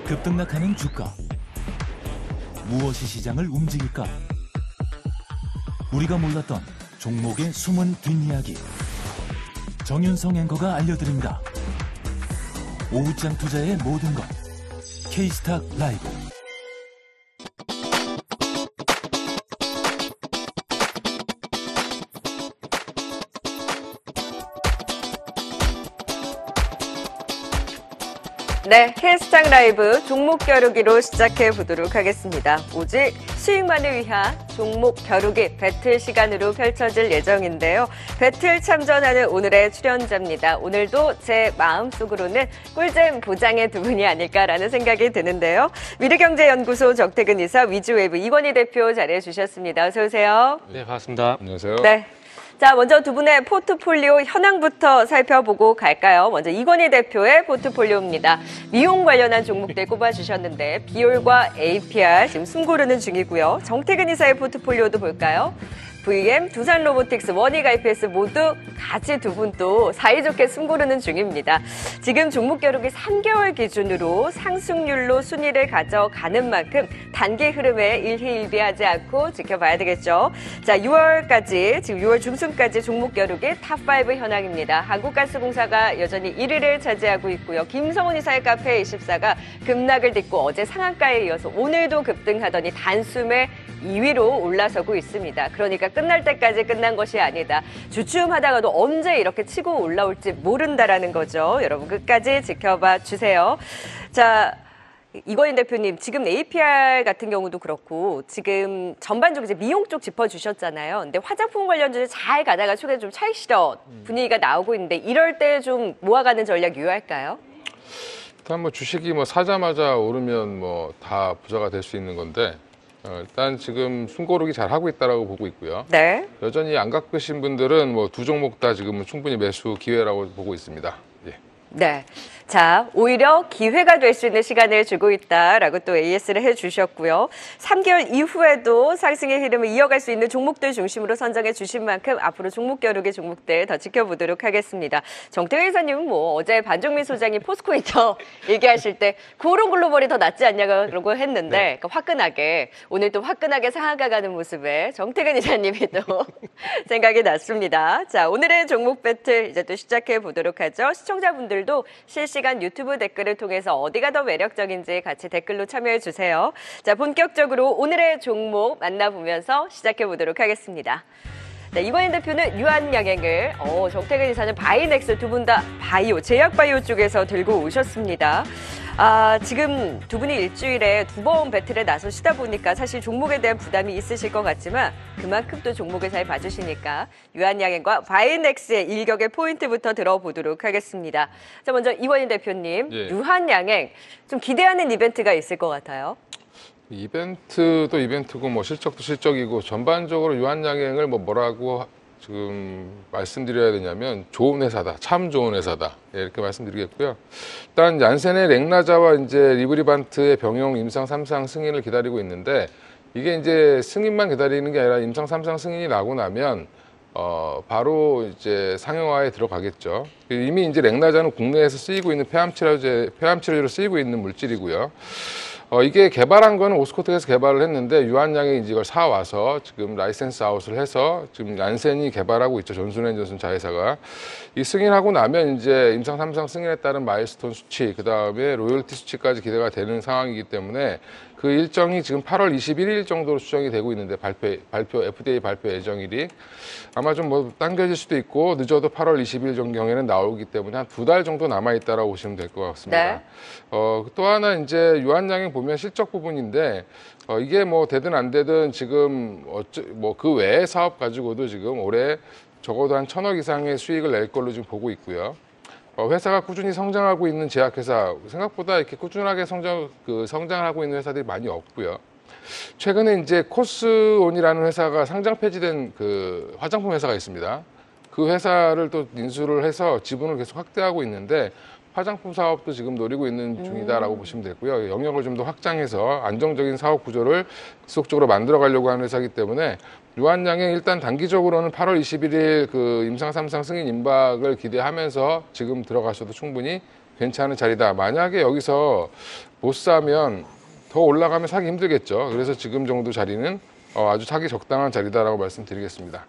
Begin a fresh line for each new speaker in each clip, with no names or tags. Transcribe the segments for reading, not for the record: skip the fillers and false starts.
급등락하는 주가. 무엇이 시장을 움직일까? 우리가 몰랐던 종목의 숨은 뒷이야기. 정윤성 앵커가 알려드립니다. 오후장 투자의 모든 것. K스탁 라이브.
네, K스탁 라이브 종목 겨루기로 시작해 보도록 하겠습니다. 오직 수익만을 위한 종목 겨루기 배틀 시간으로 펼쳐질 예정인데요. 배틀 참전하는 오늘의 출연자입니다. 오늘도 제 마음속으로는 꿀잼 보장의 두 분이 아닐까라는 생각이 드는데요. 미르경제연구소 정태근 이사, 위즈웨이브 이건희 대표 자리해 주셨습니다. 어서 오세요.
네, 반갑습니다.
안녕하세요.
네. 자, 먼저 두 분의 포트폴리오 현황부터 살펴보고 갈까요? 먼저 이건희 대표의 포트폴리오입니다. 미용 관련한 종목들 꼽아주셨는데 비올과 APR 지금 숨 고르는 중이고요. 정태근 이사의 포트폴리오도 볼까요? VM, 두산로보틱스, 원익 IPS 모두 같이 두 분 또 사이좋게 숨 고르는 중입니다. 지금 종목 겨루기 3개월 기준으로 상승률로 순위를 가져가는 만큼 단기 흐름에 일희일비하지 않고 지켜봐야 되겠죠. 자, 6월까지, 지금 6월 중순까지 종목 겨루기 탑5 현황입니다. 한국가스공사가 여전히 1위를 차지하고 있고요. 김성훈 이사의 카페24가 급락을 딛고 어제 상한가에 이어서 오늘도 급등하더니 단숨에 2위로 올라서고 있습니다. 그러니까 끝날 때까지 끝난 것이 아니다. 주춤하다가도 언제 이렇게 치고 올라올지 모른다라는 거죠. 여러분 끝까지 지켜봐 주세요. 자, 이건희 대표님, 지금 APR 같은 경우도 그렇고 지금 전반적으로 이제 미용 쪽 짚어주셨잖아요. 근데 화장품 관련주에 잘 가다가 최근에 좀 차익 실현 분위기가 나오고 있는데 이럴 때 좀 모아가는 전략 유효할까요?
일단 뭐 주식이 뭐 사자마자 오르면 뭐 다 부자가 될 수 있는 건데 일단 지금 숨고르기 잘 하고 있다라고 보고 있고요.
네.
여전히 안 갖고 계신 분들은 뭐 두 종목 다 지금은 충분히 매수 기회라고 보고 있습니다. 예.
네. 자, 오히려 기회가 될 수 있는 시간을 주고 있다라고 또 AS를 해주셨고요. 3개월 이후에도 상승의 흐름을 이어갈 수 있는 종목들 중심으로 선정해 주신 만큼 앞으로 종목 겨루기 종목들 더 지켜보도록 하겠습니다. 정태근 이사님은 뭐 어제 반종민 소장이 포스코인터 얘기하실 때 고른 글로벌이 더 낫지 않냐고 했는데
네.
그러니까 화끈하게 오늘 또 화끈하게 상한가 가는 모습에 정태근 이사님이 또 생각이 났습니다. 자, 오늘의 종목 배틀 이제 또 시작해 보도록 하죠. 시청자분들도 실시간 유튜브 댓글을 통해서 어디가 더 매력적인지 같이 댓글로 참여해 주세요. 자, 본격적으로 오늘의 종목 만나보면서 시작해 보도록 하겠습니다. 네, 이건희 대표는 유한양행을, 정태근 이사는 바이넥스 두 분 다 바이오, 제약바이오 쪽에서 들고 오셨습니다. 지금 두 분이 일주일에 두 번 배틀에 나서시다 보니까 사실 종목에 대한 부담이 있으실 것 같지만 그만큼 또 종목을 잘 봐주시니까 유한양행과 바이넥스의 일격의 포인트부터 들어보도록 하겠습니다. 자, 먼저 이건희 대표님,
예.
유한양행 좀 기대하는 이벤트가 있을 것 같아요.
이벤트도 이벤트고 뭐 실적도 실적이고 전반적으로 유한양행을 뭐라고 지금 말씀드려야 되냐면 좋은 회사다, 참 좋은 회사다, 예, 이렇게 말씀드리겠고요. 일단 얀센의 렉나자와 이제 리브리반트의 병용 임상 3상 승인을 기다리고 있는데 이게 이제 승인만 기다리는 게 아니라 임상 3상 승인이 나고 나면 바로 이제 상용화에 들어가겠죠. 이미 이제 렉나자는 국내에서 쓰이고 있는 폐암치료제로 쓰이고 있는 물질이고요. 이게 개발한 거는 오스코텍에서 개발을 했는데 유한양이 이제 이걸 사와서 지금 라이센스 아웃을 해서 지금 얀센이 개발하고 있죠. 존슨앤존슨 자회사가. 이 승인하고 나면 이제 임상 3상 승인에 따른 마일스톤 수치, 그 다음에 로열티 수치까지 기대가 되는 상황이기 때문에 그 일정이 지금 8월 21일 정도로 추정이 되고 있는데 FDA 발표 예정일이 아마 좀 뭐 당겨질 수도 있고 늦어도 8월 20일 정경에는 나오기 때문에 한 2달 정도 남아있다라고 보시면 될 것 같습니다.
네.
또 하나 이제 유한양행 보면 실적 부분인데 이게 뭐 되든 안 되든 지금 뭐 그 외의 사업 가지고도 지금 올해 적어도 한 1,000억 이상의 수익을 낼 걸로 지금 보고 있고요. 회사가 꾸준히 성장하고 있는 제약회사, 생각보다 이렇게 꾸준하게 성장을 하고 있는 회사들이 많이 없고요. 최근에 이제 코스온이라는 회사가 상장 폐지된 그 화장품 회사가 있습니다. 그 회사를 또 인수를 해서 지분을 계속 확대하고 있는데 화장품 사업도 지금 노리고 있는 중이다라고 보시면 되고요. 영역을 좀 더 확장해서 안정적인 사업 구조를 지속적으로 만들어 가려고 하는 회사이기 때문에 유한양행 일단 단기적으로는 8월 21일 그 임상 3상 승인 임박을 기대하면서 지금 들어가셔도 충분히 괜찮은 자리다. 만약에 여기서 못 사면 더 올라가면 사기 힘들겠죠. 그래서 지금 정도 자리는 아주 사기 적당한 자리다라고 말씀드리겠습니다.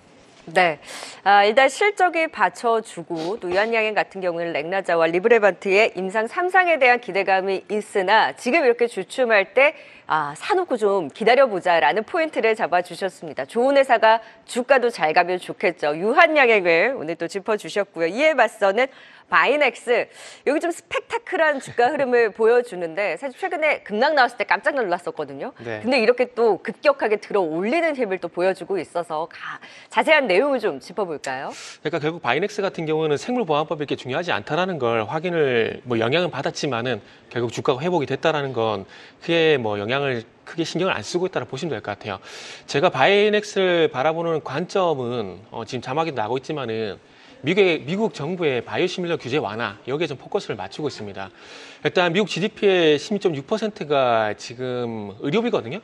네, 일단 실적이 받쳐주고 또 유한양행 같은 경우는 렉나자와 리브레반트의 임상 3상에 대한 기대감이 있으나 지금 이렇게 주춤할 때 사놓고 좀 기다려보자라는 포인트를 잡아주셨습니다. 좋은 회사가 주가도 잘 가면 좋겠죠. 유한양행을 오늘 또 짚어주셨고요. 이에 맞서는 바이넥스, 여기 좀 스펙타클한 주가 흐름을 보여주는데 사실 최근에 급락 나왔을 때 깜짝 놀랐었거든요.
네.
근데 이렇게 또 급격하게 들어 올리는 힘을 또 보여주고 있어서 자세한 내용을 좀 짚어볼까요?
그러니까 결국 바이넥스 같은 경우는 생물보안법이 이렇게 중요하지 않다라는 걸 확인을 영향은 받았지만은 결국 주가가 회복이 됐다라는 건 크게 영향을 크게 신경을 안 쓰고 있다고 보시면 될 것 같아요. 제가 바이넥스를 바라보는 관점은 지금 자막에도 나오고 있지만은 미국 정부의 바이오시밀러 규제 완화, 여기에 좀 포커스를 맞추고 있습니다. 일단 미국 GDP의 16.6%가 지금 의료비거든요.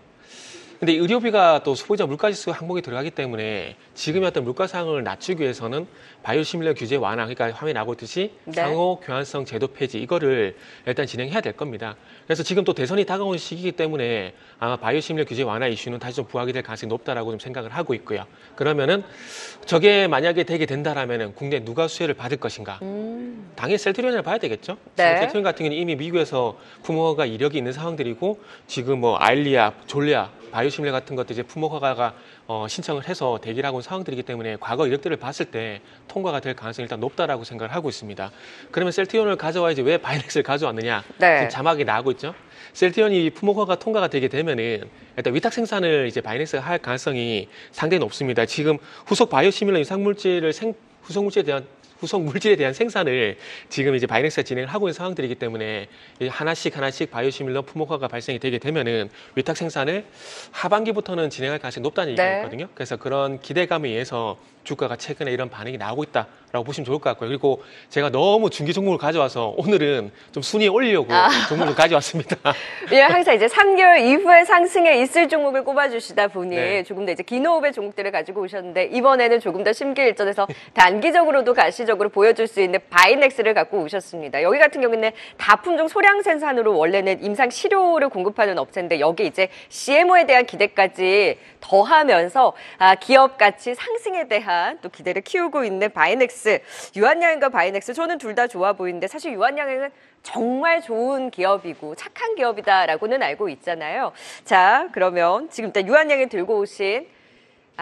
근데 의료비가 또 소비자 물가지수 항목에 들어가기 때문에 지금의 어떤 물가상을 낮추기 위해서는 바이오시밀러 규제 완화, 그러니까 화면에 나오고 있듯이
네.
상호 교환성 제도 폐지, 이거를 일단 진행해야 될 겁니다. 그래서 지금 또 대선이 다가오는 시기이기 때문에 아마 바이오시밀러 규제 완화 이슈는 다시 좀 부각이 될 가능성이 높다라고 좀 생각을 하고 있고요. 그러면은 저게 만약에 되게 된다라면은 국내 누가 수혜를 받을 것인가? 당연히 셀트리온을 봐야 되겠죠.
네.
지금 셀트리온 같은 경우는 이미 미국에서 품목허가 이력이 있는 상황들이고 지금 아일리아, 졸리아, 바이오시밀러 같은 것도 이제 품목허가가 신청을 해서 대기를 하고 있는 상황들이기 때문에 과거 이력들을 봤을 때 통과가 될 가능성이 일단 높다라고 생각을 하고 있습니다. 그러면 셀트리온을 가져와야지 왜 바이넥스를 가져왔느냐?
네.
지금 자막이 나오고 있죠. 셀트리온이 품목허가 통과가 되게 되면은 일단 위탁 생산을 이제 바이넥스가 할 가능성이 상당히 높습니다. 지금 후속 바이오시밀러 후속 물질에 대한 생산을 지금 이제 바이넥스가 진행을 하고 있는 상황들이기 때문에 하나씩 바이오시밀러 품목화가 발생이 되게 되면은 위탁 생산을 하반기부터는 진행할 가능성이 높다는
네.
얘기가 있거든요. 그래서 그런 기대감에 의해서 주가가 최근에 이런 반응이 나오고 있다라고 보시면 좋을 것 같고요. 그리고 제가 너무 중기 종목을 가져와서 오늘은 좀 순위 올리려고 종목을 가져왔습니다.
예, 항상 이제 3개월 이후에 상승에 있을 종목을 꼽아주시다 보니
네.
조금 더 이제 기노업의 종목들을 가지고 오셨는데 이번에는 조금 더 심기일전에서 단기적으로도 가시적으로 보여줄 수 있는 바이넥스를 갖고 오셨습니다. 여기 같은 경우는 다품종 소량 생산으로 원래는 임상 치료를 공급하는 업체인데 여기 이제 CMO에 대한 기대까지 더하면서 기업 가치 상승에 대한 또 기대를 키우고 있는 바이넥스, 유한양행과 바이넥스, 저는 둘 다 좋아 보이는데 사실 유한양행은 정말 좋은 기업이고 착한 기업이다라고는 알고 있잖아요. 자, 그러면 지금 일단 유한양행 들고 오신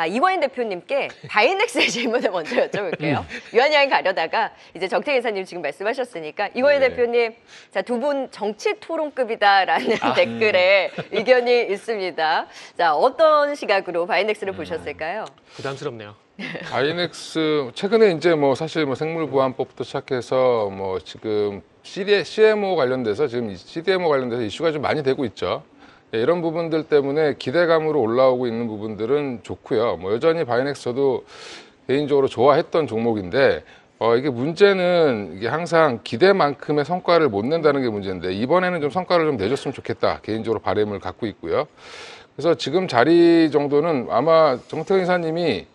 이관인 대표님께 바이넥스의 질문을 먼저 여쭤볼게요. 유한양행 가려다가 이제 정태기 이사님 지금 말씀하셨으니까 이관인
네.
대표님, 자, 두 분 정치 토론급이다라는 댓글에 의견이 있습니다. 자, 어떤 시각으로 바이넥스를 보셨을까요?
부담스럽네요.
바이넥스 최근에 이제 사실 생물보안법부터 시작해서 지금 CDMO 관련돼서 지금 CDMO 관련돼서 이슈가 좀 많이 되고 있죠. 예, 이런 부분들 때문에 기대감으로 올라오고 있는 부분들은 좋고요. 여전히 바이넥스 저도 개인적으로 좋아했던 종목인데 이게 문제는 이게 항상 기대만큼의 성과를 못 낸다는 게 문제인데 이번에는 좀 성과를 좀 내줬으면 좋겠다 개인적으로 바람을 갖고 있고요. 그래서 지금 자리 정도는 아마 정태근 이사님이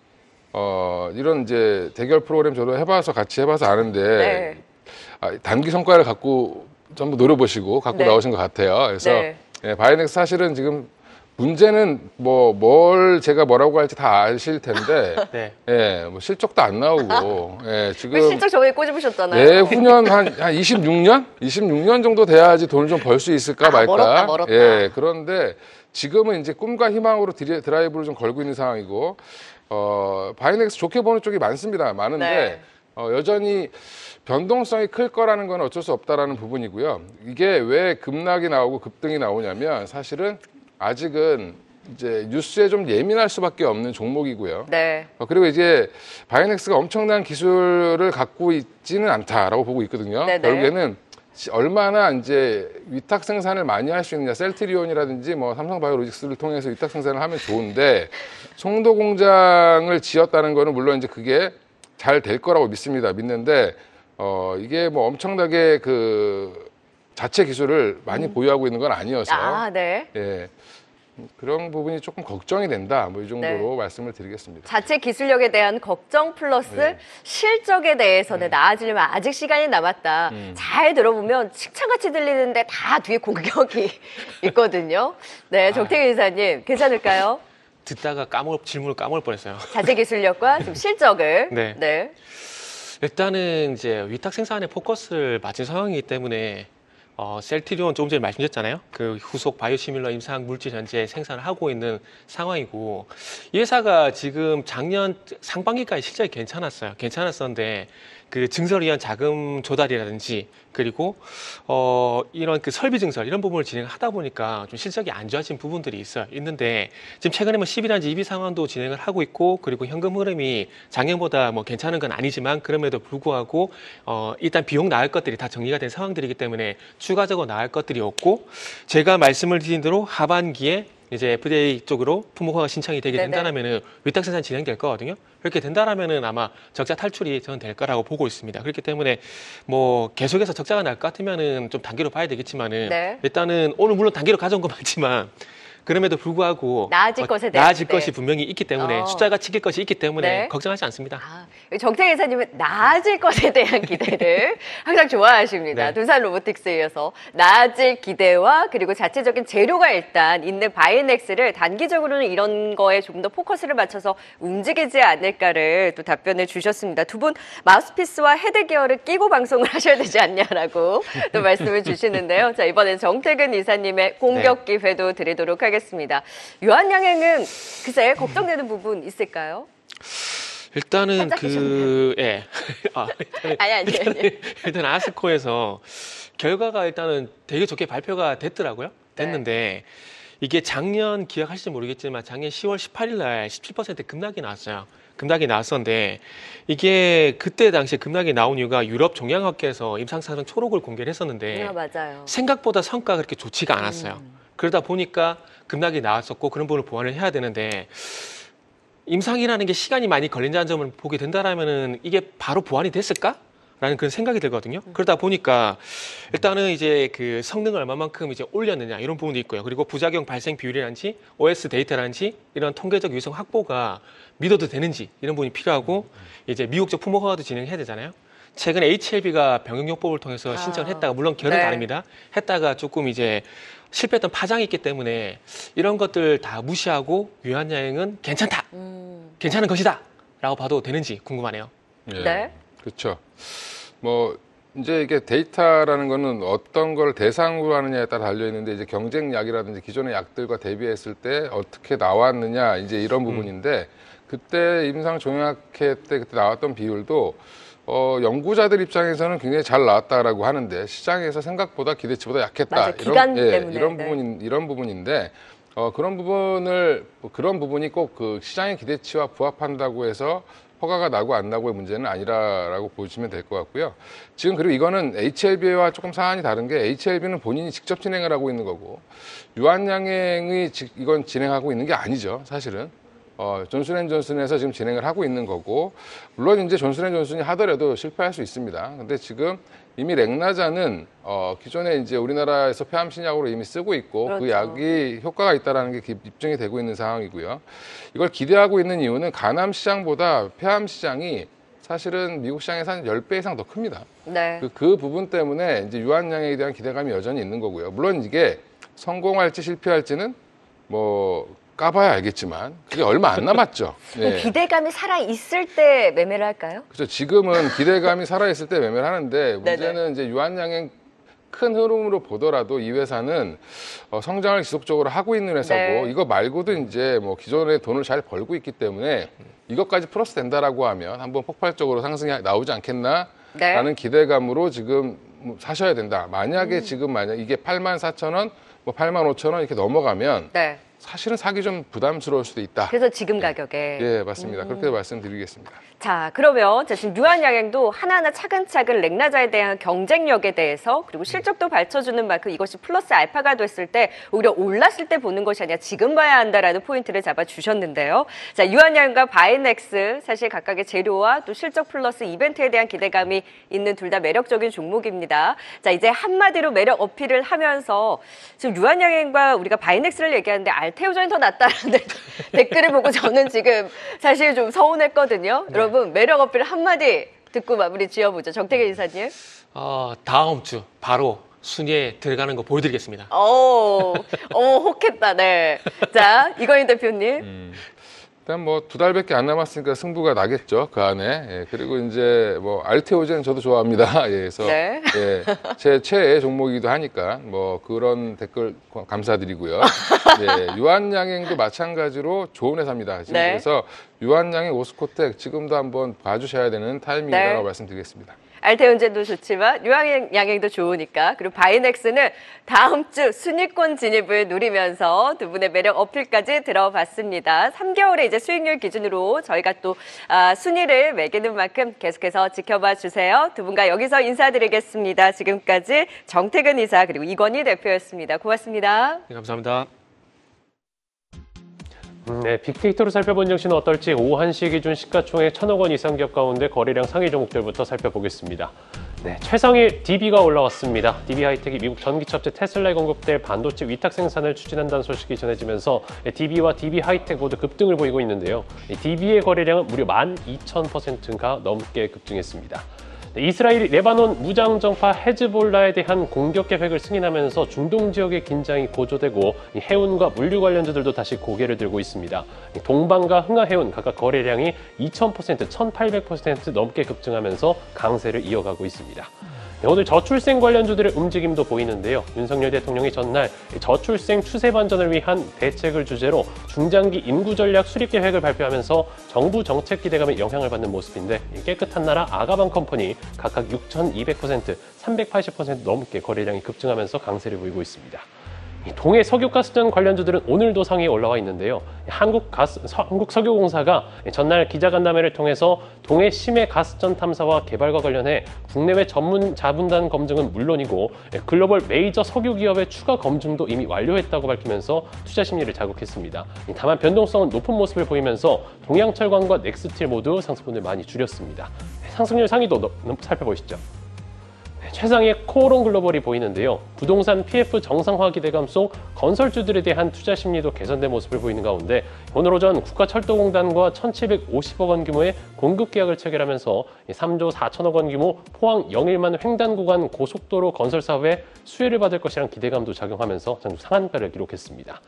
이런 이제 대결 프로그램 저도 같이 해봐서 아는데
네.
단기 성과를 갖고 전부 노려보시고 갖고
네.
나오신 것 같아요. 그래서
네.
예, 바이넥스 사실은 지금 문제는 뭘 제가 뭐라고 할지 다 아실 텐데
네.
예, 실적도 안 나오고 예, 지금
실적 저번에 꼬집으셨잖아요.
내후년 한 26년 정도 돼야지 돈을 좀 벌 수 있을까 말까.
멀었다.
예, 그런데 지금은 이제 꿈과 희망으로 드라이브를 좀 걸고 있는 상황이고 바이넥스 좋게 보는 쪽이 많은데
네.
여전히 변동성이 클 거라는 건 어쩔 수 없다라는 부분이고요. 이게 왜 급락이 나오고 급등이 나오냐면 사실은 아직은 이제 뉴스에 좀 예민할 수밖에 없는 종목이고요.
네.
그리고 이제 바이넥스가 엄청난 기술을 갖고 있지는 않다라고 보고 있거든요.
네네.
결국에는 얼마나 이제 위탁 생산을 많이 할 수 있느냐, 셀트리온이라든지 삼성바이오로직스를 통해서 위탁 생산을 하면 좋은데 송도 공장을 지었다는 거는 물론 이제 그게 잘 될 거라고 믿는데 이게 엄청나게 그 자체 기술을 많이 보유하고 있는 건 아니어서
네.
예. 그런 부분이 조금 걱정이 된다. 뭐 이 정도로
네.
말씀을 드리겠습니다.
자체 기술력에 대한 걱정 플러스
네.
실적에 대해서는 나아지려면 아직 시간이 남았다. 잘 들어보면 칭찬같이 들리는데 다 뒤에 공격이 있거든요. 네, 정태균 이사님 괜찮을까요?
듣다가 질문을 까먹을 뻔했어요.
자체 기술력과 지금 실적을.
네. 일단은 이제 위탁 생산에 포커스를 맞춘 상황이기 때문에 셀트리온 조금 전에 말씀드렸잖아요. 그 후속 바이오시밀러 임상 물질 현재 생산을 하고 있는 상황이고 이 회사가 지금 작년 상반기까지 실적이 괜찮았었는데 그 증설을 위한 자금 조달이라든지 그리고 이런 그 설비 증설 이런 부분을 진행하다 보니까 좀 실적이 안 좋아진 부분들이 있는데 지금 최근에 뭐 11한지 2비 상환도 진행을 하고 있고 그리고 현금 흐름이 작년보다 뭐 괜찮은 건 아니지만 그럼에도 불구하고 일단 비용 나갈 것들이 다 정리가 된 상황들이기 때문에 추가적으로 나갈 것들이 없고 제가 말씀을 드린 대로 하반기에 이제 FDA 쪽으로 품목허가 신청이 되게 된다면은 위탁 생산 진행될 거거든요. 그렇게 된다라면은 아마 적자 탈출이 저는 될 거라고 보고 있습니다. 그렇기 때문에 뭐 계속해서 적자가 날 것 같으면은 좀 단계로 봐야 되겠지만은 일단은 오늘 물론 단계로 가져온 건 맞지만 그럼에도 불구하고
나아질 것에 대한
나아질 것이 분명히 있기 때문에 숫자가 찍힐 것이 있기 때문에 걱정하지 않습니다.
정태균 이사님은 나아질 것에 대한 기대를 항상 좋아하십니다.
네.
두산 로보틱스에 이어서 나아질 기대와 그리고 자체적인 재료가 일단 있는 바이넥스를 단기적으로는 이런 거에 조금 더 포커스를 맞춰서 움직이지 않을까를 또 답변을 주셨습니다. 두 분 마우스피스와 헤드기어를 끼고 방송을 하셔야 되지 않냐라고 또 말씀을 주시는데요. 자, 이번엔 정태균 이사님의 공격 기회도 드리도록 하겠습니다. 유한양행은 글쎄 걱정되는 부분 있을까요?
일단은 일단 아스코에서 결과가 일단은 되게 좋게 발표가 됐더라고요. 됐는데 이게 작년 기억하실지 모르겠지만 작년 10월 18일 날 17% 급락이 나왔어요. 급락이 나왔었는데 이게 그때 당시에 급락이 나온 이유가 유럽 종양학회에서 임상사상 초록을 공개를 했었는데
맞아요.
생각보다 성과가 그렇게 좋지가 않았어요. 그러다 보니까 급락이 나왔었고 그런 부분을 보완을 해야 되는데 임상이라는 게 시간이 많이 걸린다는 점을 보게 된다라면은 이게 바로 보완이 됐을까? 라는 그런 생각이 들거든요. 그러다 보니까 일단은 이제 그 성능을 얼마만큼 이제 올렸느냐 이런 부분도 있고요. 그리고 부작용 발생 비율이란지 OS 데이터란지 이런 통계적 유성 확보가 믿어도 되는지 이런 부분이 필요하고 이제 미국적 품목허가도 진행해야 되잖아요. 최근에 HLB가 병역요법을 통해서 신청을 했다가 물론 결은 다릅니다. 했다가 조금 이제 실패했던 파장이 있기 때문에 이런 것들 다 무시하고 유한양행은 괜찮다, 괜찮은 것이다 라고 봐도 되는지 궁금하네요.
네.
그렇죠. 뭐 이제 이게 데이터라는 거는 어떤 걸 대상으로 하느냐에 따라 달려 있는데 이제 경쟁약이라든지 기존의 약들과 대비했을 때 어떻게 나왔느냐 이제 이런 부분인데 그때 임상 종양학회 때 그때 나왔던 비율도 연구자들 입장에서는 굉장히 잘 나왔다라고 하는데 시장에서 생각보다 기대치보다 약했다.
맞아, 기간 때문에.
이런 부분인데 그런 부분이 꼭 그 시장의 기대치와 부합한다고 해서 허가가 나고 안 나고의 문제는 아니라라고 보시면 될 것 같고요. 지금 그리고 이거는 HLB와 조금 사안이 다른 게 HLB는 본인이 직접 진행을 하고 있는 거고 유한양행이 이건 진행하고 있는 게 아니죠, 사실은. 존슨앤존슨에서 지금 진행을 하고 있는 거고 물론 이제 존슨앤존슨이 하더라도 실패할 수 있습니다. 근데 지금 이미 렉나자는 기존에 이제 우리나라에서 폐암 신약으로 이미 쓰고 있고 그 약이 효과가 있다라는 게 입증이 되고 있는 상황이고요. 이걸 기대하고 있는 이유는 간암 시장보다 폐암 시장이 사실은 미국 시장에서 한 10배 이상 더 큽니다.
네.
그 부분 때문에 이제 유한양행에 대한 기대감이 여전히 있는 거고요. 물론 이게 성공할지 실패할지는 뭐 까봐야 알겠지만 그게 얼마 안 남았죠.
네. 기대감이 살아있을 때 매매를 할까요?
그렇죠. 지금은 기대감이 살아있을 때 매매를 하는데 문제는 이제 유한양행 큰 흐름으로 보더라도 이 회사는 성장을 지속적으로 하고 있는 회사고 이거 말고도 이제 뭐 기존에 돈을 잘 벌고 있기 때문에 이것까지 플러스 된다라고 하면 한번 폭발적으로 상승이 나오지 않겠나라는 기대감으로 지금 사셔야 된다. 만약에 만약 이게 84,000원, 뭐 85,000원 이렇게 넘어가면 사실은 사기 좀 부담스러울 수도 있다.
그래서 지금 가격에.
예, 맞습니다. 그렇게 말씀드리겠습니다.
자, 그러면 지금 유한양행도 하나하나 차근차근 렉나자에 대한 경쟁력에 대해서 그리고 실적도 밝혀주는 만큼 이것이 플러스 알파가 됐을 때 오히려 올랐을 때 보는 것이 아니라 지금 봐야 한다라는 포인트를 잡아주셨는데요. 자, 유한양행과 바이넥스 사실 각각의 재료와 또 실적 플러스 이벤트에 대한 기대감이 있는 둘 다 매력적인 종목입니다. 자, 이제 한마디로 매력 어필을 하면서 지금 유한양행과 우리가 바이넥스를 얘기하는데 태우전이 더 낫다라는 댓글을 보고 저는 지금 사실 좀 서운했거든요.
네.
여러분 매력 어필 한마디 듣고 마무리 지어보죠. 정태균 이사님.
다음 주 바로 순위에 들어가는 거 보여드리겠습니다.
혹했다. 네. 자, 이건희 대표님.
일단 뭐 2달밖에 안 남았으니까 승부가 나겠죠, 그 안에. 예, 그리고 이제 뭐 알테오젠 저도 좋아합니다. 예, 그래서
네.
예, 제 최애 종목이기도 하니까 뭐 그런 댓글 감사드리고요. 예, 유한양행도 마찬가지로 좋은 회사입니다. 지금
네.
그래서 유한양행, 오스코텍 지금도 한번 봐주셔야 되는 타이밍이라고
네.
말씀드리겠습니다.
알테온젠도 좋지만 유한양행도 좋으니까. 그리고 바이넥스는 다음 주 순위권 진입을 노리면서 두 분의 매력 어필까지 들어봤습니다. 3개월의 이제 수익률 기준으로 저희가 또 순위를 매기는 만큼 계속해서 지켜봐 주세요. 두 분과 여기서 인사드리겠습니다. 지금까지 정태근 이사 그리고 이건희 대표였습니다. 고맙습니다.
네, 감사합니다.
네, 빅데이터로 살펴본 증시는 어떨지 오후 1시 기준 시가총액 1,000억 원 이상 기업 가운데 거래량 상위 종목들부터 살펴보겠습니다. 네, 최상위 DB가 올라왔습니다. DB하이텍이 미국 전기차업체 테슬라에 공급될 반도체 위탁 생산을 추진한다는 소식이 전해지면서 DB와 DB하이텍 모두 급등을 보이고 있는데요. DB의 거래량은 무려 12,000%가 넘게 급증했습니다. 이스라엘이 레바논 무장정파 헤즈볼라에 대한 공격 계획을 승인하면서 중동 지역의 긴장이 고조되고 해운과 물류 관련주들도 다시 고개를 들고 있습니다. 동방과 흥하해운 각각 거래량이 2,000%, 1,800% 넘게 급증하면서 강세를 이어가고 있습니다. 오늘 저출생 관련주들의 움직임도 보이는데요. 윤석열 대통령이 전날 저출생 추세 반전을 위한 대책을 주제로 중장기 인구 전략 수립 계획을 발표하면서 정부 정책 기대감에 영향을 받는 모습인데 깨끗한 나라 아가방 컴퍼니 각각 6,200%, 380% 넘게 거래량이 급증하면서 강세를 보이고 있습니다. 동해 석유가스전 관련주들은 오늘도 상위에 올라와 있는데요. 한국석유공사가 전날 기자간담회를 통해서 동해 심해 가스전 탐사와 개발과 관련해 국내외 전문 자문단 검증은 물론이고 글로벌 메이저 석유 기업의 추가 검증도 이미 완료했다고 밝히면서 투자 심리를 자극했습니다. 다만 변동성은 높은 모습을 보이면서 동양철강과 넥스틸 모두 상승분을 많이 줄였습니다. 상승률 상위도 살펴보시죠. 최상의 코오롱 글로벌이 보이는데요. 부동산 PF 정상화 기대감 속 건설주들에 대한 투자 심리도 개선된 모습을 보이는 가운데 오늘 오전 국가철도공단과 1,750억 원 규모의 공급 계약을 체결하면서 3조 4천억 원 규모 포항 영일만 횡단 구간 고속도로 건설 사업에 수혜를 받을 것이라는 기대감도 작용하면서 전주 상한가를 기록했습니다.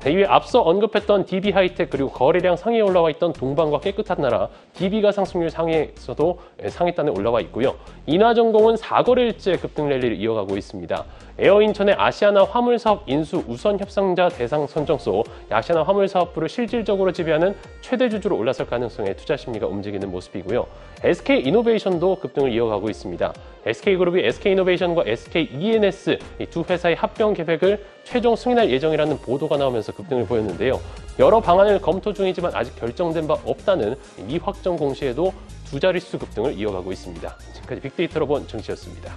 이외 앞서 언급했던 DB하이텍 그리고 거래량 상위에 올라와 있던 동방과 깨끗한 나라 DB가 상승률 상위에서도 상위단에 올라와 있고요. 인하전공은 4거래일째 급등 랠리를 이어가고 있습니다. 에어인천의 아시아나 화물사업 인수 우선 협상자 대상 선정 속 아시아나 화물사업부를 실질적으로 지배하는 최대 주주로 올라설 가능성에 투자 심리가 움직이는 모습이고요. SK이노베이션도 급등을 이어가고 있습니다. SK그룹이 SK이노베이션과 SKENS 이 두 회사의 합병 계획을 최종 승인할 예정이라는 보도가 나오면서 급등을 보였는데요. 여러 방안을 검토 중이지만 아직 결정된 바 없다는 미확정 공시에도 두 자릿수 급등을 이어가고 있습니다. 지금까지 빅데이터로 본 증시였습니다.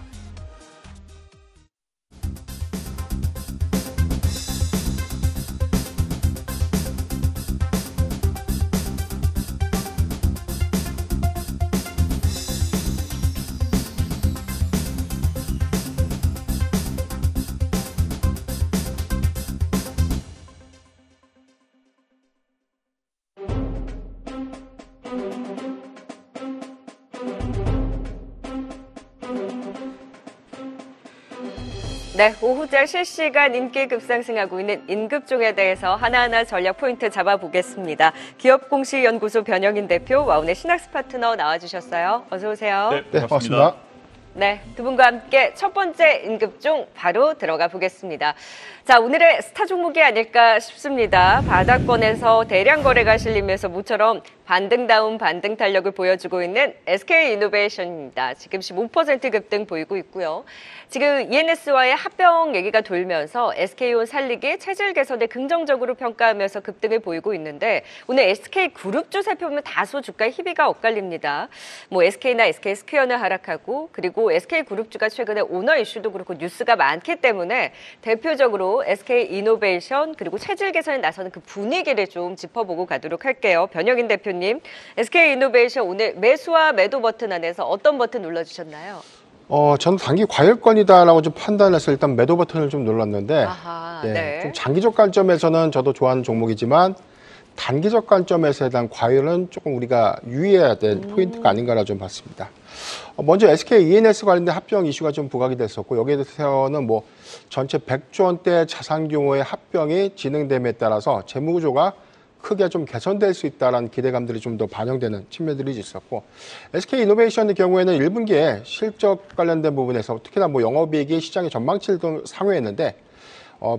네, 오후장 실시간 인기 급상승하고 있는 인급종에 대해서 하나하나 전략 포인트 잡아보겠습니다. 기업공시연구소 변영인 대표, 와운의 신학스 파트너 나와주셨어요. 어서 오세요.
네, 반갑습니다.
네, 두 분과 함께 첫 번째 인급종 바로 들어가 보겠습니다. 자, 오늘의 스타 종목이 아닐까 싶습니다. 바닥권에서 대량 거래가 실리면서 모처럼 반등다운 반등 탄력을 보여주고 있는 SK이노베이션입니다. 지금 15% 급등 보이고 있고요. 지금 ENS와의 합병 얘기가 돌면서 SK온 살리기, 체질 개선에 긍정적으로 평가하면서 급등을 보이고 있는데 오늘 SK그룹주 살펴보면 다소 주가의 희비가 엇갈립니다. 뭐 SK나 SK스퀘어는 하락하고 그리고 SK그룹주가 최근에 오너 이슈도 그렇고 뉴스가 많기 때문에 대표적으로 SK이노베이션 그리고 체질 개선에 나서는 그 분위기를 좀 짚어보고 가도록 할게요. 변영인 대표님, SK이노베이션 오늘 매수와 매도 버튼 안에서 어떤 버튼 눌러주셨나요?
저는 단기 과열권이다라고 좀 판단해서 일단 매도 버튼을 좀 눌렀는데
아하. 네.
좀 장기적 관점에서는 저도 좋아하는 종목이지만 단기적 관점에서에 대한 과열은 조금 우리가 유의해야 될 포인트가 아닌가라 좀 봤습니다. 먼저 SK E&S 관련된 합병 이슈가 좀 부각이 됐었고 여기에 대해서는 뭐 전체 100조 원대 자산 규모의 합병이 진행됨에 따라서 재무구조가 크게 좀 개선될 수 있다는 기대감들이 좀 더 반영되는 측면들이 있었고 SK 이노베이션의 경우에는 1분기에 실적 관련된 부분에서 특히나 뭐 영업이익이 시장의 전망치를 좀 상회했는데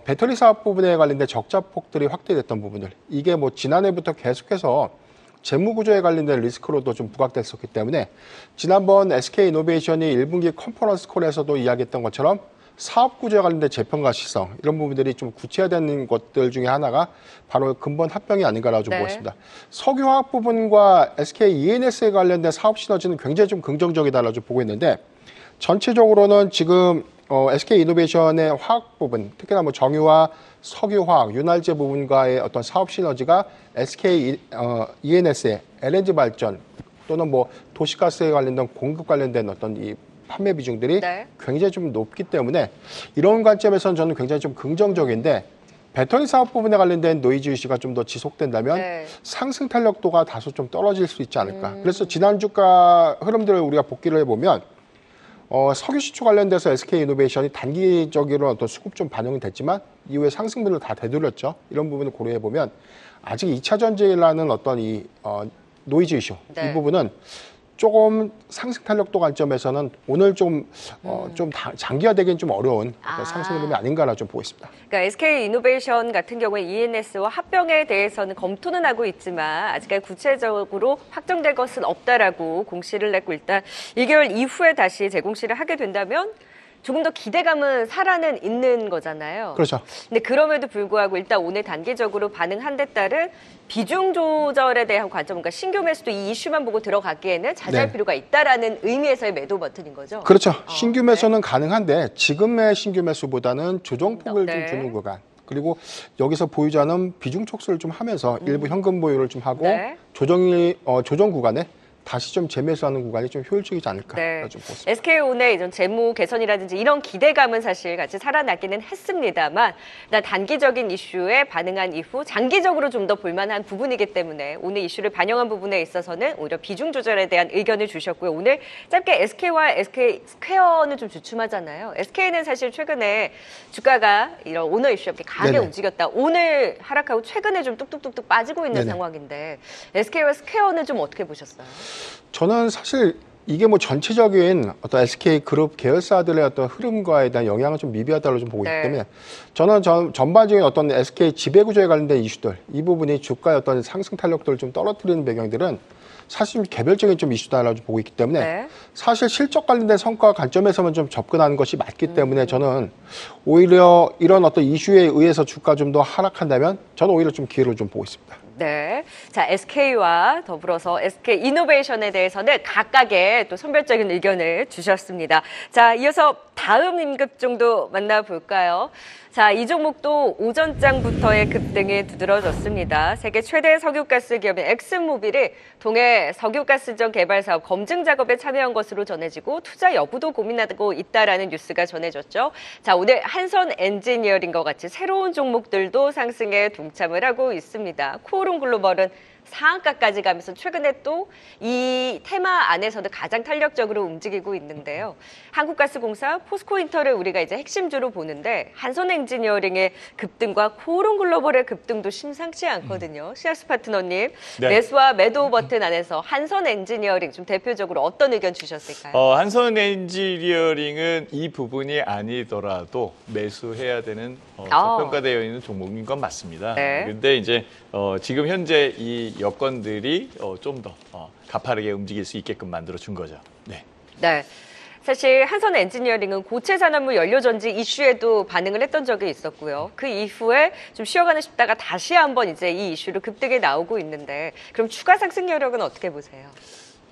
배터리 사업 부분에 관련된 적자폭들이 확대됐던 부분들 이게 뭐 지난해부터 계속해서 재무구조에 관련된 리스크로도 좀 부각됐었기 때문에 지난번 SK 이노베이션이 1분기 컨퍼런스 콜에서도 이야기했던 것처럼 사업구조에 관련된 재평가 시성 이런 부분들이 좀 구체화되는 것들 중에 하나가 바로 근본 합병이 아닌가라고 좀 보겠습니다. 석유화학 부분과 SK E&S에 관련된 사업 시너지는 굉장히 좀 긍정적이다라고 좀 보고 있는데 전체적으로는 지금 SK 이노베이션의 화학 부분, 특히나 뭐 정유와 석유화학, 윤활제 부분과의 어떤 사업 시너지가 SK E&S의 LNG 발전 또는 뭐 도시가스에 관련된 공급 관련된 어떤 이 판매 비중들이 굉장히 좀 높기 때문에 이런 관점에서는 저는 굉장히 좀 긍정적인데 배터리 사업 부분에 관련된 노이즈 이슈가 좀 더 지속된다면 상승 탄력도가 다소 좀 떨어질 수 있지 않을까. 그래서 지난 주가 흐름들을 우리가 복기를 해보면 석유 시추 관련돼서 SK 이노베이션이 단기적으로 어떤 수급 좀 반영이 됐지만 이후에 상승분을 다 되돌렸죠. 이런 부분을 고려해 보면 아직 2차 전지라는 어떤 이 노이즈 이슈 이 부분은 조금 상승 탄력도 관점에서는 오늘 좀 장기화되기는 좀 어려운 상승 흐름이 아닌가라 좀 보고 있습니다.
그러니까 SK 이노베이션 같은 경우에 E&S와 합병에 대해서는 검토는 하고 있지만 아직까지 구체적으로 확정될 것은 없다라고 공시를 냈고 일단 1개월 이후에 다시 재공시를 하게 된다면 조금 더 기대감은 살아는 있는 거잖아요.
그렇죠.
근데 그럼에도 불구하고 일단 오늘 단기적으로 반응한 데 따른 비중 조절에 대한 관점, 그러니까 신규 매수도 이 이슈만 보고 들어가기에는 자제할 필요가 있다라는 의미에서의 매도 버튼인 거죠.
그렇죠. 신규 매수는 가능한데 지금의 신규 매수보다는 조정폭을 좀 주는 구간. 그리고 여기서 보유자는 비중 촉수를 좀 하면서 일부 현금 보유를 좀 하고 조정 구간에 다시 좀 재매수하는 구간이 좀 효율적이지 않을까 좀 보습니다.
SK 오늘 이전 재무 개선이라든지 이런 기대감은 사실 같이 살아나기는 했습니다만 일단 단기적인 이슈에 반응한 이후 장기적으로 좀 더 볼만한 부분이기 때문에 오늘 이슈를 반영한 부분에 있어서는 오히려 비중 조절에 대한 의견을 주셨고요. 오늘 짧게 SK와 SK 스퀘어는 좀 주춤하잖아요. SK는 사실 최근에 주가가 이런 오너 이슈와 함께 강하게 움직였다. 오늘 하락하고 최근에 좀 뚝뚝뚝뚝 빠지고 있는 상황인데 SK와 스퀘어는 좀 어떻게 보셨어요?
저는 사실 이게 뭐 전체적인 어떤 SK 그룹 계열사들의 어떤 흐름과에 대한 영향은 좀 미비하다고 좀 보고 있기 때문에 저는 전반적인 어떤 SK 지배구조에 관련된 이슈들 이 부분이 주가의 어떤 상승 탄력도를 좀 떨어뜨리는 배경들은 사실 개별적인 좀 이슈다라고 좀 보고 있기 때문에 사실 실적 관련된 성과 관점에서만 좀 접근하는 것이 맞기 때문에 저는 오히려 이런 어떤 이슈에 의해서 주가 좀 더 하락한다면 저는 오히려 좀 기회를 좀 보고 있습니다.
네. 자, SK와 더불어서 SK 이노베이션에 대해서는 각각의 또 선별적인 의견을 주셨습니다. 자, 이어서 다음 임급종도 만나볼까요? 자, 이 종목도 오전장부터의 급등이 두드러졌습니다. 세계 최대 석유가스 기업인 엑슨모빌이 동해 석유가스전 개발 사업 검증 작업에 참여한 것으로 전해지고 투자 여부도 고민하고 있다라는 뉴스가 전해졌죠. 자, 오늘 한선 엔지니어링과 같이 새로운 종목들도 상승에 동참을 하고 있습니다. 코오롱 글로벌은 상한가까지 가면서 최근에 또 이 테마 안에서도 가장 탄력적으로 움직이고 있는데요. 한국가스공사, 포스코인터를 우리가 이제 핵심주로 보는데 한선 엔지니어링의 급등과 코오롱 글로벌의 급등도 심상치 않거든요. 시아스 파트너님, 매수와 매도 버튼 안에서 한선 엔지니어링 좀 대표적으로 어떤 의견 주셨을까요?
한선 엔지니어링은 이 부분이 아니더라도 매수해야 되는 저평가되어 있는 종목인 건 맞습니다. 그런데 이제 지금 현재 이 여건들이 좀 더 가파르게 움직일 수 있게끔 만들어 준 거죠.
네. 사실 한선 엔지니어링은 고체 산업물 연료 전지 이슈에도 반응을 했던 적이 있었고요. 그 이후에 좀 쉬어가는 싶다가 다시 한번 이제 이 이슈로 급등에 나오고 있는데 그럼 추가 상승 여력은 어떻게 보세요?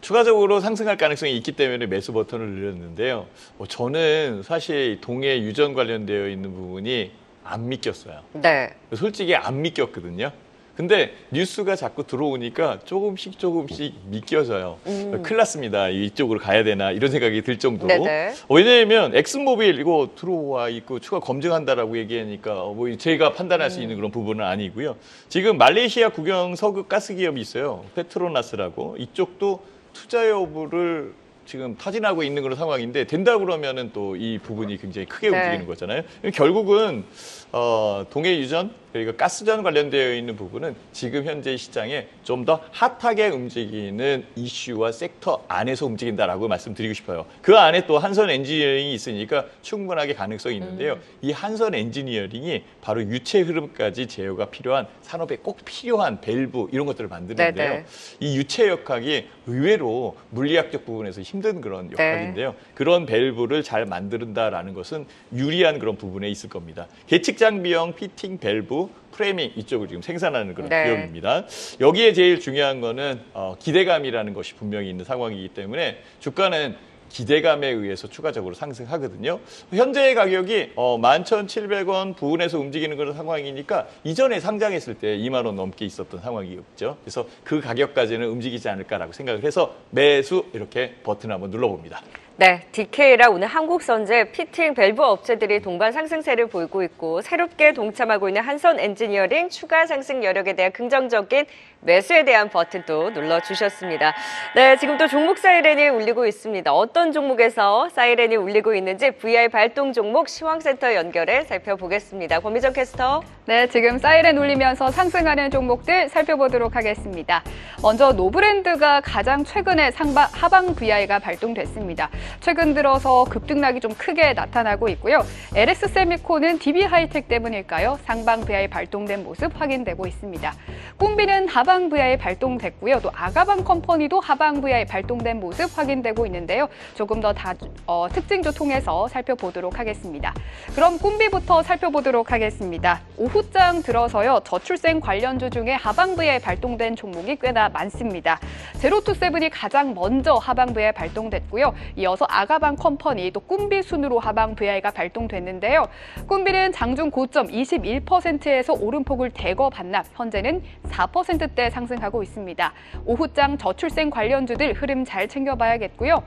추가적으로 상승할 가능성이 있기 때문에 매수 버튼을 눌렀는데요. 저는 사실 동해 유전 관련되어 있는 부분이 안 믿겼어요. 솔직히 안 믿겼거든요. 근데 뉴스가 자꾸 들어오니까 조금씩 믿겨져요. 큰일 났습니다. 이쪽으로 가야 되나 이런 생각이 들 정도로.
네네.
왜냐하면 엑슨모빌 이거 들어와 있고 추가 검증한다라고 얘기하니까 뭐 제가 판단할 수 있는 그런 부분은 아니고요. 지금 말레이시아 국영 석유 가스 기업이 있어요. 페트로나스라고. 이쪽도 투자 여부를 지금 타진하고 있는 그런 상황인데 된다 그러면은 또 이 부분이 굉장히 크게 움직이는 거잖아요. 결국은 동해 유전 그리고 가스전 관련되어 있는 부분은 지금 현재 시장에 좀 더 핫하게 움직이는 이슈와 섹터 안에서 움직인다라고 말씀드리고 싶어요. 그 안에 또 한선 엔지니어링이 있으니까 충분하게 가능성이 있는데요. 이 한선 엔지니어링이 바로 유체 흐름까지 제어가 필요한 산업에 꼭 필요한 밸브 이런 것들을 만드는데요.
네네.
이 유체 역학이 의외로 물리학적 부분에서 힘든 그런 역학인데요. 그런 밸브를 잘 만든다라는 것은 유리한 그런 부분에 있을 겁니다. 계측 장비형 피팅 밸브 프레이밍 이쪽을 지금 생산하는 그런 기업입니다. 여기에 제일 중요한 거는 기대감이라는 것이 분명히 있는 상황이기 때문에 주가는 기대감에 의해서 추가적으로 상승하거든요. 현재의 가격이 11,700원 부근에서 움직이는 그런 상황이니까 이전에 상장했을 때 2만 원 넘게 있었던 상황이었죠. 그래서 그 가격까지는 움직이지 않을까라고 생각을 해서 매수 이렇게 버튼 한번 눌러봅니다.
네, DK랑 오늘 한국선제 피팅 밸브 업체들이 동반 상승세를 보이고 있고 새롭게 동참하고 있는 한선 엔지니어링 추가 상승 여력에 대한 긍정적인 매수에 대한 버튼도 눌러주셨습니다. 네, 지금 또 종목 사이렌이 울리고 있습니다. 어떤 종목에서 사이렌이 울리고 있는지 VI 발동 종목 시황센터 연결해 살펴보겠습니다. 권미정 캐스터.
네, 지금 사이렌 울리면서 상승하는 종목들 살펴보도록 하겠습니다. 먼저 노브랜드가 가장 최근에 하방 VI가 발동됐습니다. 최근 들어서 급등락이 좀 크게 나타나고 있고요. LS세미콘은 DB하이텍 때문일까요? 상방 VI 발동된 모습 확인되고 있습니다. 꿈비는 하방 VI 발동됐고요. 또 아가방 컴퍼니도 하방 VI 발동된 모습 확인되고 있는데요. 조금 더 특징주 통해서 살펴보도록 하겠습니다. 그럼 꿈비부터 살펴보도록 하겠습니다. 오후장 들어서요. 저출생 관련주 중에 하방 VI 발동된 종목이 꽤나 많습니다. 제로투세븐이 가장 먼저 하방 VI 발동됐고요. 이어서 아가방 컴퍼니 또 꿈비 순으로 하방 VI가 발동됐는데요. 꿈비는 장중 고점 21%에서 오름폭을 대거 반납, 현재는 4%대 상승하고 있습니다. 오후장 저출생 관련주들 흐름 잘 챙겨봐야겠고요.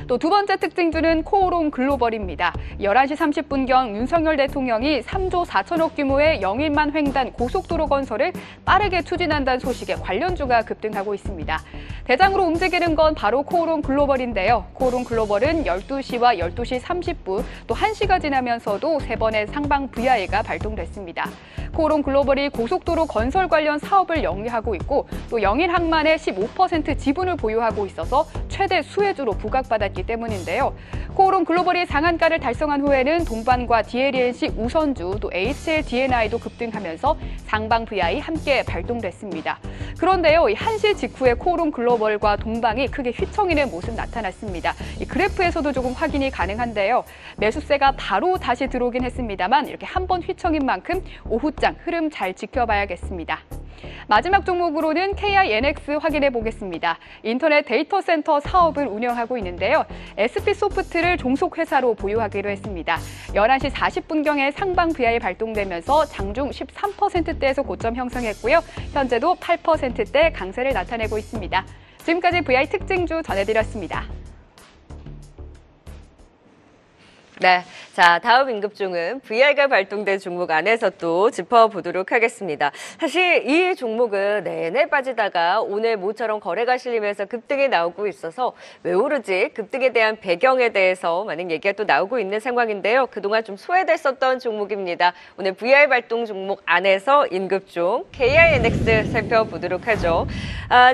또 두 번째 특징주는 코오롱 글로벌입니다. 11시 30분경 윤석열 대통령이 3조 4천억 규모의 영일만 횡단 고속도로 건설을 빠르게 추진한다는 소식에 관련주가 급등하고 있습니다. 대장으로 움직이는 건 바로 코오롱 글로벌인데요. 코오롱 글로벌은 12시와 12시 30분 또 1시가 지나면서도 3번의 상방 VI가 발동됐습니다. 코오롱 글로벌이 고속도로 건설 관련 사업을 영위하고 있고 또 영일항만의 15% 지분을 보유하고 있어서 최대 수혜주로 부각받았기 때문인데요. 코오롱 글로벌이 상한가를 달성한 후에는 동반과 DLNC 우선주 또 HLDNI도 급등하면서 상방 VI 함께 발동됐습니다. 그런데요, 이 1시 직후에 코오롱 글로벌과 동방이 크게 휘청이는 모습 나타났습니다. 이 그래프에서도 조금 확인이 가능한데요. 매수세가 바로 다시 들어오긴 했습니다만 이렇게 한번 휘청인 만큼 오후장 흐름 잘 지켜봐야겠습니다. 마지막 종목으로는 KINX 확인해 보겠습니다. 인터넷 데이터 센터 사업을 운영하고 있는데요. SP소프트를 종속회사로 보유하기로 했습니다. 11시 40분경에 상방 VI 발동되면서 장중 13%대에서 고점 형성했고요. 현재도 8%대 강세를 나타내고 있습니다. 지금까지 VI 특징주 전해드렸습니다.
네, 자 다음 임급종은 VI가 발동된 종목 안에서 또 짚어보도록 하겠습니다. 사실 이 종목은 내내 빠지다가 오늘 모처럼 거래가 실리면서 급등이 나오고 있어서 왜 오르지? 급등에 대한 배경에 대해서 많은 얘기가 또 나오고 있는 상황인데요. 그동안 좀 소외됐었던 종목입니다. 오늘 VI 발동 종목 안에서 임급종 KINX 살펴보도록 하죠.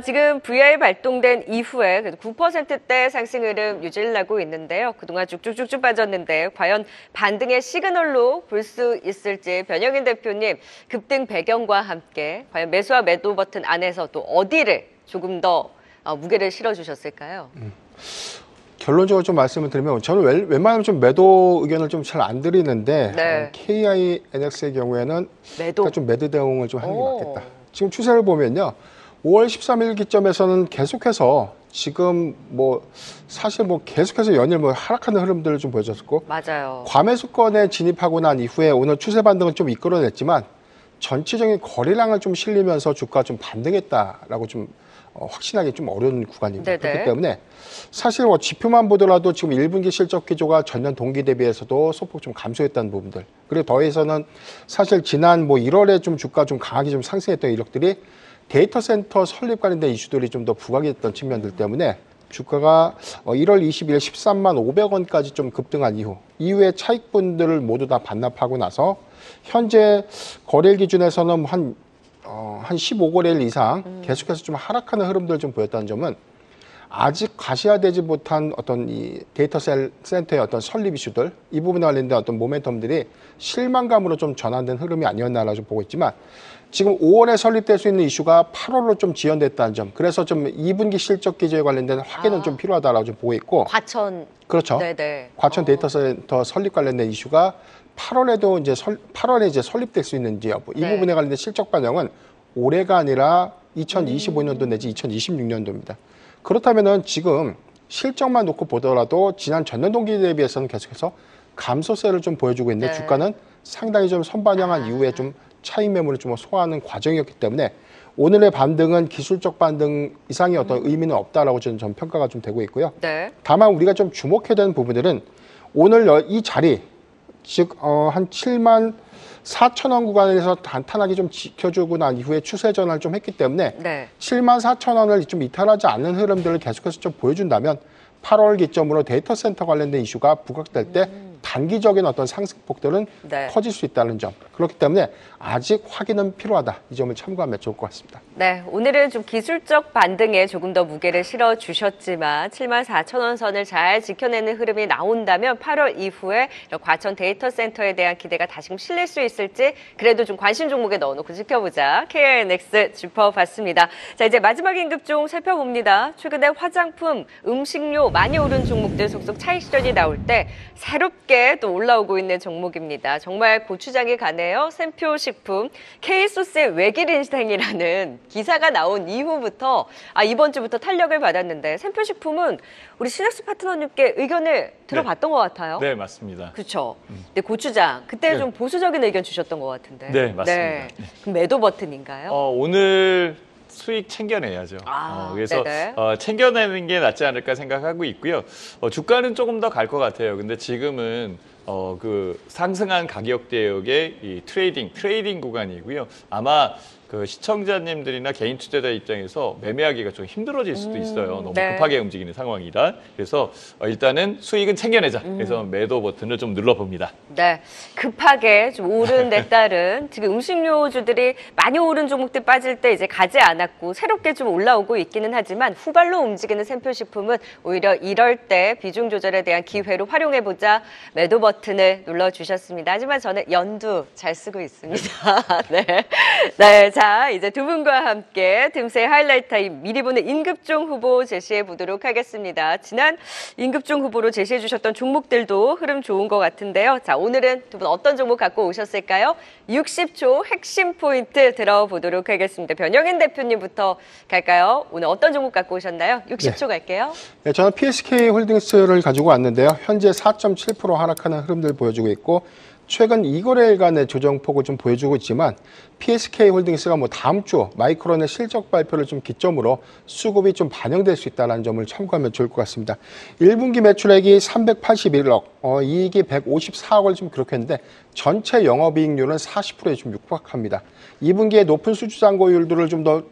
지금 VI 발동된 이후에 9%대 상승 흐름 유지를 하고 있는데요. 그동안 쭉쭉쭉쭉 빠졌는데 과연 반등의 시그널로 볼 수 있을지 변영인 대표님 급등 배경과 함께 과연 매수와 매도 버튼 안에서 또 어디를 조금 더 무게를 실어주셨을까요?
결론적으로 좀 말씀을 드리면 저는 웬만하면 좀 매도 의견을 좀 잘 안 드리는데
네.
KINX의 경우에는
매도.
좀 매도 대응을 좀 하는 게 맞겠다. 지금 추세를 보면요. 5월 13일 기점에서는 계속해서 지금 사실 계속해서 연일 하락하는 흐름들을 좀 보여줬었고
맞아요.
과매수권에 진입하고 난 이후에 오늘 추세 반등은 좀 이끌어냈지만 전체적인 거래량을 좀 실리면서 주가가 좀 반등했다라고 좀 확신하기 좀 어려운 구간입니다.
네네.
그렇기 때문에 사실 지표만 보더라도 지금 1분기 실적 기조가 전년 동기 대비해서도 소폭 좀 감소했다는 부분들. 그리고 더해서는 사실 지난 1월에 좀 주가 좀 강하게 좀 상승했던 이력들이 데이터 센터 설립 관련된 이슈들이 좀 더 부각이 됐던 측면들 때문에 주가가 1월 20일 13만 500원까지 좀 급등한 이후에 차익분들을 모두 다 반납하고 나서 현재 거래일 기준에서는 한 15거래일 이상 계속해서 좀 하락하는 흐름들을 좀 보였다는 점은 아직 가시화되지 못한 어떤 이 데이터 센터의 어떤 설립 이슈들, 이 부분에 관련된 어떤 모멘텀들이 실망감으로 좀 전환된 흐름이 아니었나라고 좀 보고 있지만, 지금 5월에 설립될 수 있는 이슈가 8월로 좀 지연됐다는 점, 그래서 좀 2분기 실적 기조에 관련된 확인은 좀 필요하다라고 좀 보고 있고,
과천.
그렇죠.
네네.
과천 데이터 센터 설립 관련된 이슈가 8월에도 이제 8월에 이제 설립될 수 있는지 여부, 이
네.
부분에 관련된 실적 반영은 올해가 아니라 2025년도 내지 2026년도입니다. 그렇다면은 지금 실적만 놓고 보더라도 지난 전년 동기 대비해서는 계속해서 감소세를 좀 보여주고 있는데,
네.
주가는 상당히 좀 선반영한 이후에 좀 차익 매물을 좀 소화하는 과정이었기 때문에 오늘의 반등은 기술적 반등 이상의 어떤 의미는 없다라고 저는 평가가 좀 되고 있고요.
네.
다만 우리가 좀 주목해야 되는 부분들은 오늘 이 자리, 즉 한 7만 4천 원 구간에서 단단하게 좀 지켜주고 난 이후에 추세 전환을 좀 했기 때문에
네.
7만 4천 원을 좀 이탈하지 않는 흐름들을 계속해서 좀 보여준다면 8월 기점으로 데이터 센터 관련된 이슈가 부각될 때 단기적인 어떤 상승폭들은
네.
커질 수 있다는 점. 그렇기 때문에 아직 확인은 필요하다. 이 점을 참고하면 좋을 것 같습니다.
네, 오늘은 좀 기술적 반등에 조금 더 무게를 실어주셨지만 7만 4천 원 선을 잘 지켜내는 흐름이 나온다면 8월 이후에 과천 데이터 센터에 대한 기대가 다시금 실릴 수 있을지 그래도 좀 관심 종목에 넣어놓고 지켜보자. KNX 짚어봤습니다. 자, 이제 마지막 임급종 살펴봅니다. 최근에 화장품, 음식료 많이 오른 종목들 속속 차익 실현이 나올 때 새롭게 또 올라오고 있는 종목입니다. 정말 고추장이 가네요. 샘표식품, K소스의 외길 인생이라는 기사가 나온 이후부터 이번 주부터 탄력을 받았는데, 샘표식품은 우리 신학수 파트너님께 의견을 들어봤던 것 같아요.
네, 맞습니다.
그렇죠. 근데 고추장 그때
네.
좀 보수적인 의견 주셨던 것 같은데.
네, 맞습니다.
네. 그럼 매도 버튼인가요?
오늘 수익 챙겨내야죠. 그래서
네네.
챙겨내는 게 낫지 않을까 생각하고 있고요. 주가는 조금 더 갈 것 같아요. 근데 지금은 그 상승한 가격 대역의 이 트레이딩 구간이고요. 아마 그 시청자님들이나 개인 투자자 입장에서 매매하기가 좀 힘들어질 수도 있어요. 너무
네.
급하게 움직이는 상황이라. 그래서 일단은 수익은 챙겨내자. 그래서 매도 버튼을 좀 눌러봅니다.
네, 급하게 좀 오른 데 따른 지금 음식료주들이 많이 오른 종목들 빠질 때 이제 가지 않았고 새롭게 좀 올라오고 있기는 하지만 후발로 움직이는 샘표식품은 오히려 이럴 때 비중 조절에 대한 기회로 활용해보자 매도 버튼을 눌러주셨습니다. 하지만 저는 연두 잘 쓰고 있습니다. 네. 네, 자 이제 두 분과 함께 틈새 하이라이트 타임 미리 보는 임급종 후보 제시해 보도록 하겠습니다. 지난 임급종 후보로 제시해 주셨던 종목들도 흐름 좋은 것 같은데요. 자, 오늘은 두 분 어떤 종목 갖고 오셨을까요? 60초 핵심 포인트 들어보도록 하겠습니다. 변영인 대표님부터 갈까요? 오늘 어떤 종목 갖고 오셨나요? 60초 갈게요.
네, 저는 PSK 홀딩스를 가지고 왔는데요. 현재 4.7% 하락하는 흐름들 보여주고 있고, 최근 2거래일간의 조정폭을 좀 보여주고 있지만 PSK 홀딩스가 다음 주 마이크론의 실적 발표를 좀 기점으로 수급이 좀 반영될 수 있다는 점을 참고하면 좋을 것 같습니다. 1분기 매출액이 381억, 이익이 154억을 좀 기록했는데 전체 영업이익률은 40%에 좀 육박합니다. 2분기에 높은 수주잔고율들을 좀 더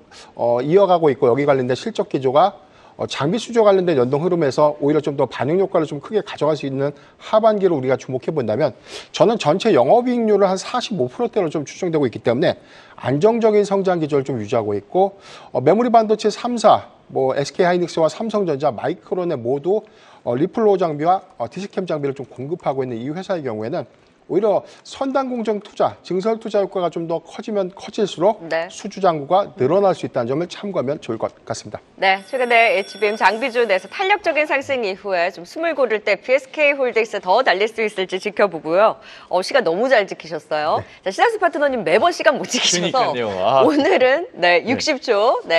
이어가고 있고, 여기 관련된 실적 기조가 장비 수조 관련된 연동 흐름에서 오히려 좀 더 반영 효과를 좀 크게 가져갈 수 있는 하반기를 우리가 주목해 본다면, 저는 전체 영업이익률을 한 45%대로 좀 추정되고 있기 때문에 안정적인 성장 기조를 좀 유지하고 있고, 메모리 반도체 3사, SK하이닉스와 삼성전자, 마이크론에 모두 리플로 장비와 디스캠 장비를 좀 공급하고 있는 이 회사의 경우에는 오히려 선단 공정 투자, 증설 투자 효과가 좀 더 커지면 커질수록
네.
수주 잔고가 늘어날 수 있다는 점을 참고하면 좋을 것 같습니다.
네, 최근에 HBM 장비주 내에서 탄력적인 상승 이후에 좀 숨을 고를 때 PSK 홀딩스 더 달릴 수 있을지 지켜보고요. 시간 너무 잘 지키셨어요.
네.
자, 시나스 파트너님 매번 시간 못 지키셔서
그러니까요.
오늘은 60초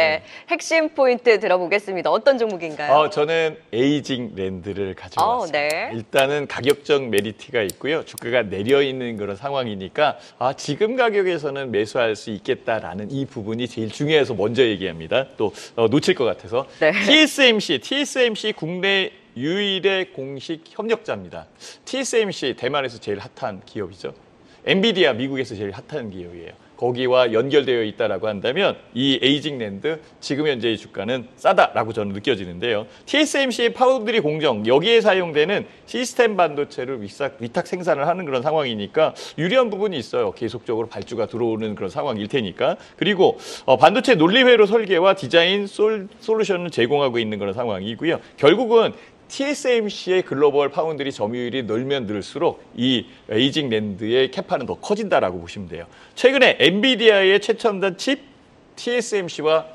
핵심 포인트 들어보겠습니다. 어떤 종목인가요?
저는 에이징 랜드를 가져왔습니다.
네.
일단은 가격적 메리트가 있고요. 주가가 내려 있는 그런 상황이니까 지금 가격에서는 매수할 수 있겠다라는 이 부분이 제일 중요해서 먼저 얘기합니다. 또 놓칠 것 같아서.
네.
TSMC 국내 유일의 공식 협력자입니다. TSMC 대만에서 제일 핫한 기업이죠. 엔비디아 미국에서 제일 핫한 기업이에요. 거기와 연결되어 있다라고 한다면 이 에이징랜드 지금 현재의 주가는 싸다라고 저는 느껴지는데요. TSMC의 파운드리 공정 여기에 사용되는 시스템 반도체를 위탁 생산을 하는 그런 상황이니까 유리한 부분이 있어요. 계속적으로 발주가 들어오는 그런 상황일 테니까. 그리고 반도체 논리회로 설계와 디자인 솔루션을 제공하고 있는 그런 상황이고요. 결국은 TSMC의 글로벌 파운드리 점유율이 늘면 늘수록 이 에이징랜드의 캐파는 더 커진다라고 보시면 돼요. 최근에 엔비디아의 최첨단 칩 TSMC와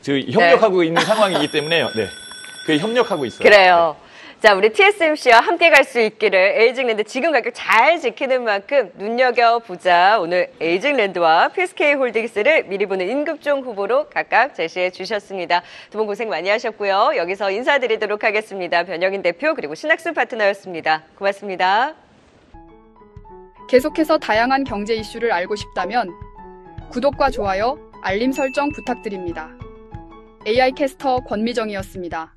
협력하고 있는 상황이기 때문에요. 네, 그 협력하고 있어요.
그래요. 자, 우리 TSMC와 함께 갈 수 있기를 에이징랜드 지금 가격 잘 지키는 만큼 눈여겨보자. 오늘 에이징랜드와 PSK홀딩스를 미리 보는 임급종 후보로 각각 제시해 주셨습니다. 두 분 고생 많이 하셨고요. 여기서 인사드리도록 하겠습니다. 변영인 대표 그리고 신학수 파트너였습니다. 고맙습니다.
계속해서 다양한 경제 이슈를 알고 싶다면 구독과 좋아요, 알림 설정 부탁드립니다. AI 캐스터 권미정이었습니다.